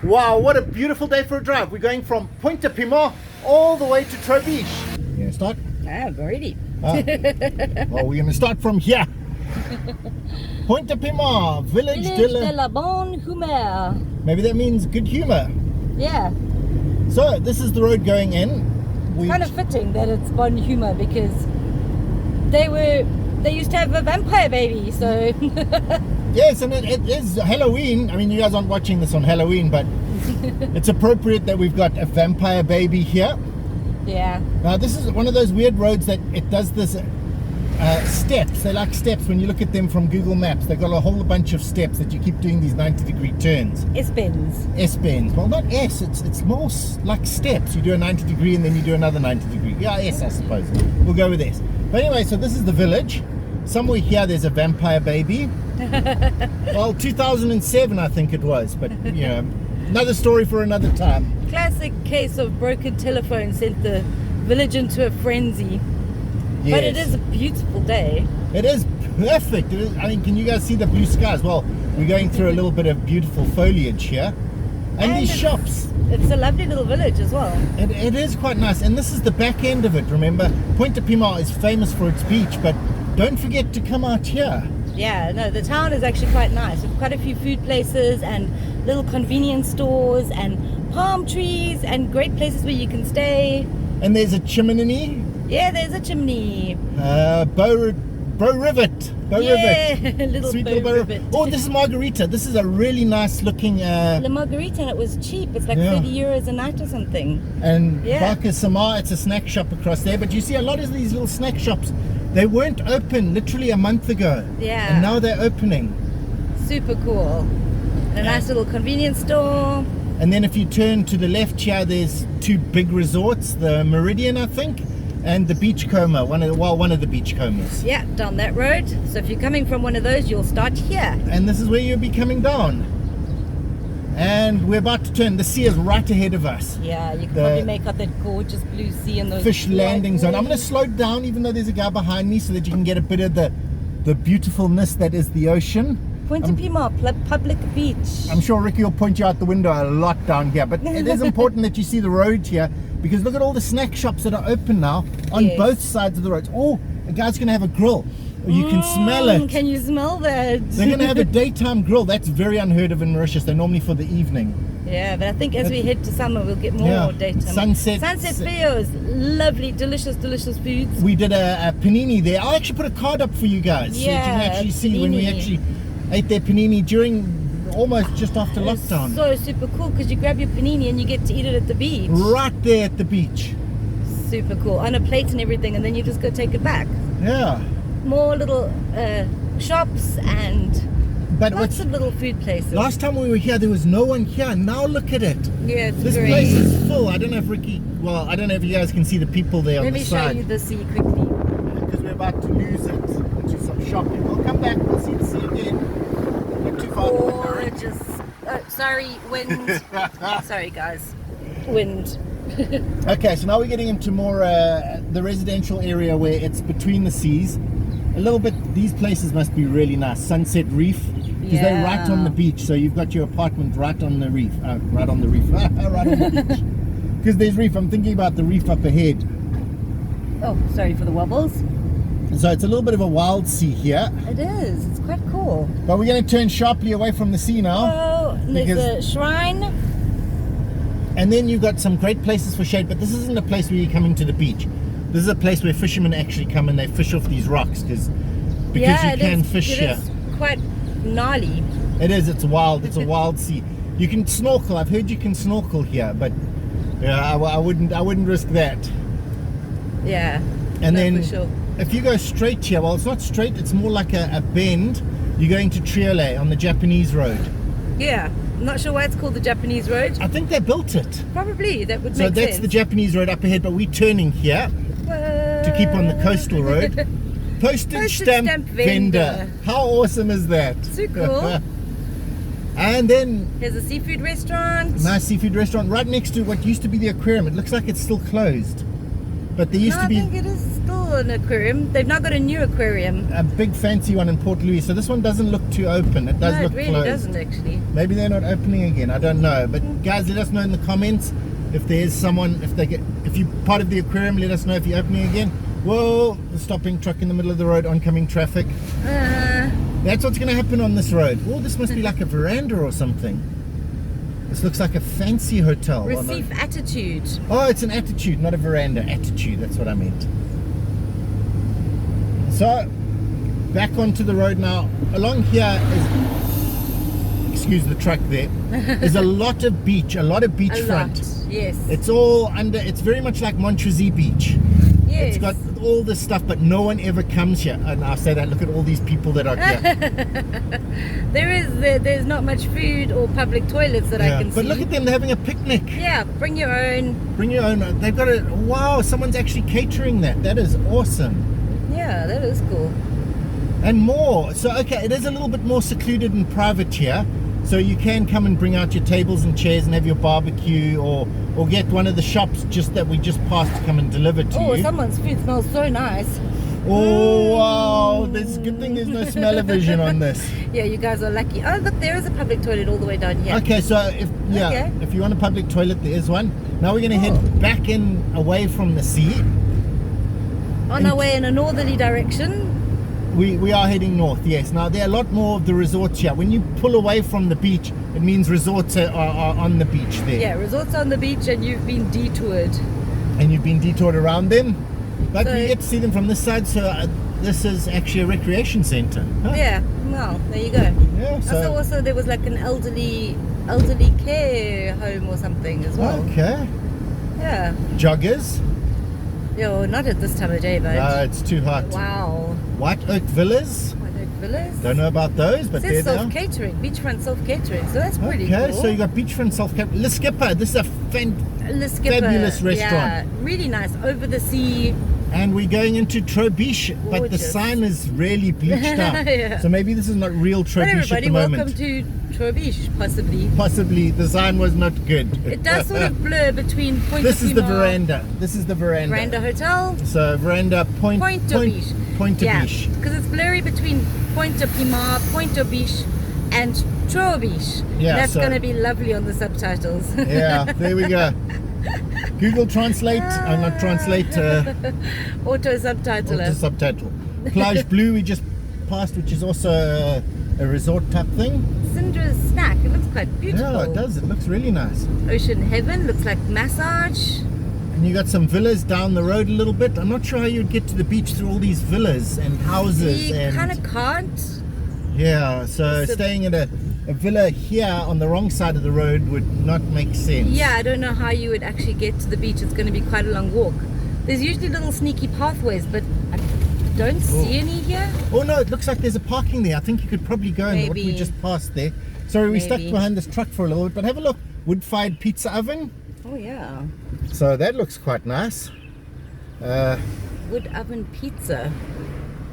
Wow, what a beautiful day for a drive. We're going from Point Aux Piments all the way to Trou Aux Biches. You gonna start? I'm already. Well, we're gonna start from here. Point Aux Piments, Village de la Bonne Humeur. Maybe that means good humor. Yeah. So this is the road going in. It's kind of fitting that it's Bonne Humor because they used to have a vampire baby, so Yes, and it is Halloween. I mean, you guys aren't watching this on Halloween, but it's appropriate that we've got a vampire baby here. yeah. Now, this is one of those weird roads that it does this steps. They like steps. When you look at them from Google Maps, they've got a whole bunch of steps that you keep doing these 90-degree turns. S-bends. S-bends. Well, not S. It's more like steps. You do a 90-degree and then you do another 90-degree. Yeah, S, I suppose. We'll go with S. But anyway, so this is the village. Somewhere here, there's a vampire baby. Well, 2007, I think it was. But, you know, another story for another time. Classic case of broken telephone sent the village into a frenzy. Yes. But it is a beautiful day. It is perfect. It is, I mean, can you guys see the blue skies? Well, we're going through a little bit of beautiful foliage here. And these shops. It's a lovely little village as well. It is quite nice. And this is the back end of it, remember? Point Aux Piments is famous for its beach, but don't forget to come out here. Yeah, no, the town is actually quite nice. We've quite a few food places and little convenience stores and palm trees and great places where you can stay. And there's a chimney. Yeah, there's a chimney. Bow Rivet. Little Sweet bow little rivet. Oh, this is Margarita. This is a really nice looking La Margarita, and it was cheap. It's like 30 euros a night or something. And Yeah. Barker Samar, it's a snack shop across there. But you see a lot of these little snack shops, they weren't open literally a month ago. Yeah. And now they're opening. Super cool. And a nice little convenience store. And then if you turn to the left here, there's two big resorts, the Meridian, I think, and the Beachcomber, one of the Beachcombers. Yeah, down that road. So if you're coming from one of those, you'll start here. And this is where you'll be coming down. And we're about to turn. The sea is right ahead of us. Yeah, you can probably make out that gorgeous blue sea and those Fish landing zone. I'm going to waves. slow down even though there's a guy behind me so that you can get a bit of the beautifulness that is the ocean. Point Aux Piments, public beach. I'm sure Riki will point you out the window a lot down here, but it is important that you see the road here because look at all the snack shops that are open now on both sides of the road. Oh, a guy's going to have a grill. You can smell it. Can you smell that? They're going to have a daytime grill. That's very unheard of in Mauritius. They're normally for the evening. Yeah, but I think as we head to summer, we'll get more daytime. Sunset Fios, lovely, delicious foods. We did a panini there. I'll actually put a card up for you guys so that you can actually see when we actually ate their panini during almost just after lockdown. So super cool because you grab your panini and you get to eat it at the beach. Right there at the beach. Super cool. On a plate and everything, and then you just go take it back. Yeah. More little shops and lots of little food places. Last time we were here, there was no one here. Now look at it. Yeah, it's this great. place is full. I don't know if Riki, well, I don't know if you guys can see the people there on the side. Let me show you the sea quickly. Because we're about to lose it into some shopping. We'll come back, we'll see the sea again. Not too far. Gorgeous. Oh, sorry, wind. Sorry, guys. Wind. Okay, so now we're getting into more the residential area where it's between the seas. A little bit, these places must be really nice. Sunset Reef, because they're right on the beach. So you've got your apartment right on the reef. Right on the reef. Right on the beach. Because there's reef. I'm thinking about the reef up ahead. Oh, sorry for the wobbles. So it's a little bit of a wild sea here. It is. It's quite cool. But we're going to turn sharply away from the sea now. Oh, there's a shrine. And then you've got some great places for shade. But this isn't a place where you're coming to the beach. This is a place where fishermen actually come and they fish off these rocks because you can fish here. It is quite gnarly. It is. It's wild. It's a wild sea. You can snorkel. I've heard you can snorkel here, but yeah, I wouldn't risk that. Yeah. And then for sure. if you go straight here, well, it's not straight. It's more like a bend. You're going to Trou Aux on the Japanese road. Yeah. I'm not sure why it's called the Japanese road. I think they built it. Probably. That would make So sense. that's the Japanese road up ahead, but we're turning here to keep on the coastal road. Postage stamp vendor. How awesome is that? So cool. And then here's a seafood restaurant. Nice seafood restaurant right next to what used to be the aquarium. It looks like it's still closed. But there used to be... I think it is still still an aquarium. They've now got a new aquarium. A big fancy one in Port Louis. So this one doesn't look too open. It does No, look it really closed. doesn't actually. Maybe they're not opening again. I don't know. But guys, let us know in the comments if there's someone. If you're part of the aquarium, let us know if you're opening again. Whoa! The stopping truck in the middle of the road, oncoming traffic. That's what's going to happen on this road. Oh, this must be like a veranda or something. This looks like a fancy hotel. Receive attitude. Oh, it's an attitude, not a veranda. Attitude, that's what I meant. So, back onto the road now. Along here is, excuse the truck there, there's a lot of beachfront. Yes. It's all under, it's very much like Montrezl Beach. Yes. It's got all this stuff, but no one ever comes here. And I say that, look at all these people that are here. There's not much food or public toilets that I can see. But look at them, they're having a picnic. Yeah, bring your own. Bring your own. They've got a, wow, someone's actually catering that. That is awesome. Yeah, that is cool. And more. So, okay, it is a little bit more secluded and private here. So you can come and bring out your tables and chairs and have your barbecue, or get one of the shops just that we just passed to come and deliver to you. Oh, someone's food smells so nice. Oh, wow. There's a good thing there's no smell-o-vision on this. Yeah, you guys are lucky. Oh, look, there is a public toilet all the way down here. Okay, so if you want a public toilet, there is one. Now we're going to head back in away from the sea. On our way in a northerly direction. We are heading north, yes. Now, there are a lot more of the resorts here. When you pull away from the beach, it means resorts are on the beach there. Yeah, resorts on the beach, and you've been detoured. And you've been detoured around them. But So- we get to see them from this side, so this is actually a recreation centre. Huh? Yeah, well, there you go. Yeah, I saw also there was like an elderly care home or something as well. Okay. Yeah. Joggers. Yo, not at this time of day, but. No, it's too hot. Wow. White Oak Villas. White Oak Villas. Don't know about those, but It they're says there. self-catering, beachfront self-catering, so that's pretty Okay, cool. so you got beachfront self-catering. Le Skipper, this is a Le Skipper, fabulous restaurant. Yeah, really nice, over the sea. And we're going into Trou Aux Biches, but the Gorgeous. sign is really bleached out. Yeah. So maybe this is not real Trou Aux But Biches at everybody, the welcome moment. to Trou Aux Biches, possibly. Possibly the sign was not good. It does sort of blur between Point This Aux is the Piments, veranda. This is the veranda. Veranda Hotel. So veranda Point Aux Biches. Point Aux Yeah, Biches. because it's blurry between Point Aux Piments, Point Aux Biches, and Trou Aux Biches. Yeah, That's so- going to be lovely on the subtitles. Yeah, there we go. Google Translate, not Translate, Auto subtitler. subtitle. Plage Blue we just passed, which is also a resort type thing. Cinder's Snack. It looks quite beautiful. Yeah, it does. It looks really nice. Ocean Heaven looks like massage. And you got some villas down the road a little bit. I'm not sure how you'd get to the beach through all these villas and houses. You and kind of can't. yeah, so It's a- staying at a villa here on the wrong side of the road would not make sense. Yeah, I don't know how you would actually get to the beach. It's going to be quite a long walk. There's usually little sneaky pathways, but I don't see any here. Oh no, it looks like there's a parking there. I think you could probably go in what we Maybe. just passed there. Sorry, we stuck Maybe. behind this truck for a little bit, but have a look. Wood-fired pizza oven. Oh yeah, So that looks quite nice. wood oven pizza.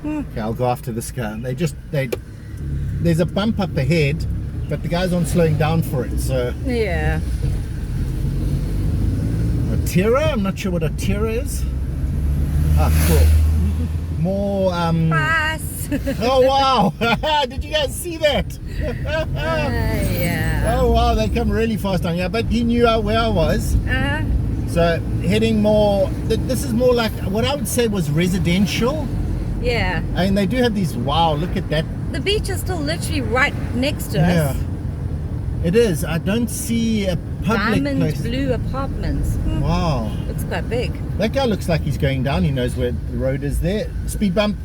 Okay, I'll go after this car. There's a bump up ahead, but the guys aren't slowing down for it. So Yeah. Otira, I'm not sure what Otira is. Ah, cool. More Pass. oh wow. Did you guys see that? Yeah. Oh wow, they come really fast on. Yeah, but he knew where I was. So heading more, this is more like what I would say was residential. Yeah. I mean, they do have these, wow, look at that. The beach is still literally right next to Yeah, us. it is. I don't see a public Diamond place. blue apartments. Wow, Looks quite big. that guy looks like he's going down. He knows where the road is there. Speed bump.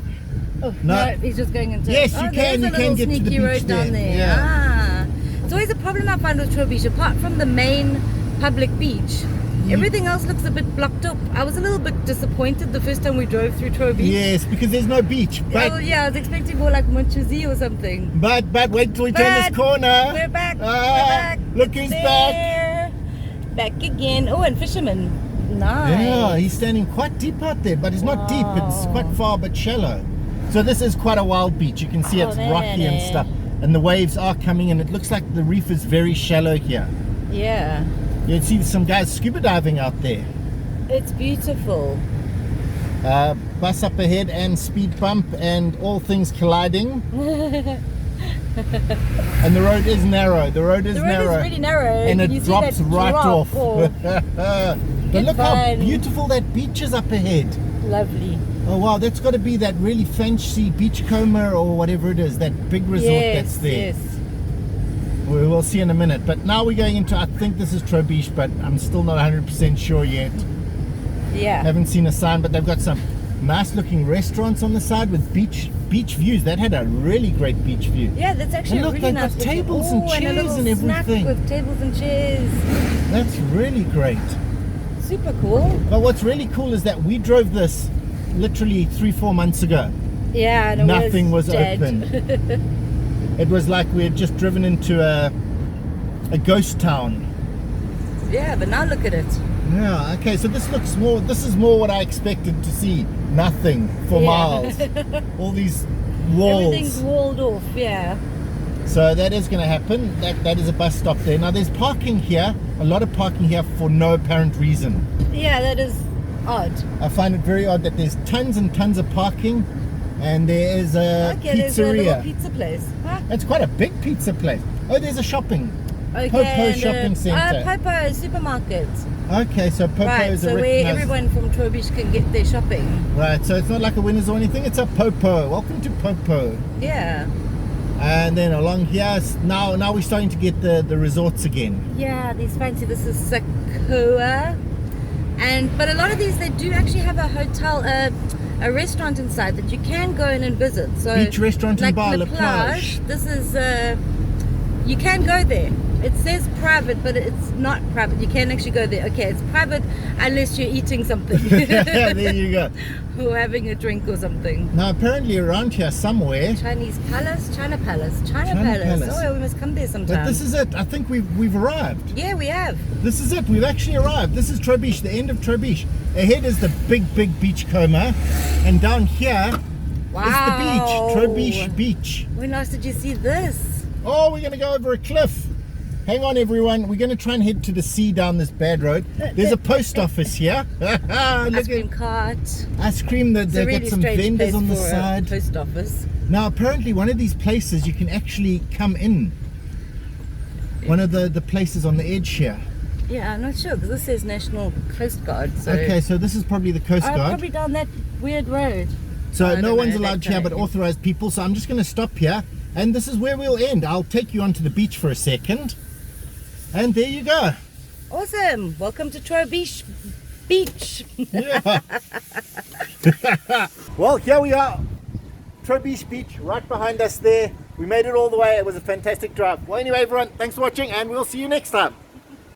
Oh, No. no, he's just going into Yes, oh, you there's can. a You can little get to the sneaky beach road down there. there. Yeah. It's always a problem I find with Trou Aux Biches. Apart from the main public beach, everything else looks a bit blocked up. I was a little bit disappointed the first time we drove through Trou Aux Biches. Yes, because there's no beach. But Oh, yeah, I was expecting more like Montrezl or something. but wait till we turn this But corner. We're back. Ah, we're back. look who's back. Back again. Oh, and fisherman. Nice. Yeah, he's standing quite deep out there, but it's not deep. It's quite far but shallow. So this is quite a wild beach. You can see it's Oh, rocky and there. stuff. And the waves are coming and it looks like the reef is very shallow here. Yeah. You can see some guys scuba diving out there. It's beautiful. Bus up ahead and speed bump and all things colliding. And the road is narrow. The road is really narrow. And Can you it see drops that right drop? off. Oh. But look how fun. beautiful that beach is up ahead. Lovely. Oh wow, that's got to be that really fancy beachcomber or whatever it is, that big resort that's there. Yes. We will see in a minute. But now we're going into, I think this is Trou Aux Biches, but I'm still not 100% sure yet. Yeah. Haven't seen a sign, but they've got some nice looking restaurants on the side with beach views. That had a really great beach view. Yeah, that's actually And look, really they've nice. got tables and a chairs little and snack everything. with tables and chairs. That's really great. Super cool. But what's really cool is that we drove this literally 3-4 months ago. Yeah, and it Nothing was dead. open. It was like we had just driven into a ghost town. Yeah, but now look at it. Yeah, okay, so this is more what I expected to see. Nothing for miles. All these walls. Everything's walled off, yeah. So that is going to happen. That is a bus stop there. Now there's parking here, a lot of parking here for no apparent reason. Yeah, that is odd. I find it very odd that there's tons and tons of parking, and there is a Okay, there's a pizzeria. little pizza place. Huh? It's quite a big pizza place. Oh, there's a shopping. Okay, PoPo and, shopping centre. PoPo supermarket. Okay, so PoPo Right, is a so where recognized... everyone from Trou Aux Biches can get their shopping. Right, so it's not like a Winners or anything, it's a PoPo. Welcome to PoPo. Yeah. And then along here, now we're starting to get the resorts again. Yeah, these fancy, this is Sakua. But a lot of these, they do actually have a hotel, a restaurant inside that you can go in and visit. So Beach restaurant like and bar, La La Plage. This is, you can go there. It says private, but it's not private. You can actually go there. Okay, it's private unless you're eating something. There you go. Or having a drink or something. Now apparently around here somewhere, Chinese Palace, China Palace. Palace. Oh, yeah, we must come there sometime. but this is it. I think we've arrived. Yeah, we have. This is it. We've actually arrived. This is Trou Aux Biches, the end of Trou Aux Biches. Ahead is the big beachcomber, and down here Wow. is the beach, Trou Aux Biches Beach. When last did you see this? Oh, we're going to go over a cliff. Hang on, everyone. We're going to try and head to the sea down this bad road. There's a post office here. Ice cream cart. Ice cream. They've It's a really got some strange vendors place on the for a side. post office. Now, apparently, one of these places you can actually come in. One of the places on the edge here. Yeah, I'm not sure because this says National Coast Guard. So Okay, so this is probably the Coast Guard. probably down that weird road. So I no don't one's know, allowed here but authorized people. So I'm just going to stop here, and this is where we'll end. I'll take you onto the beach for a second, and there you go. Awesome. Welcome to Trou Aux Biches Beach. Yeah. Well, here we are, Trou Aux Biches Beach, right behind us there. We made it all the way. It was a fantastic drive. Well, anyway, everyone, thanks for watching, and we'll see you next time.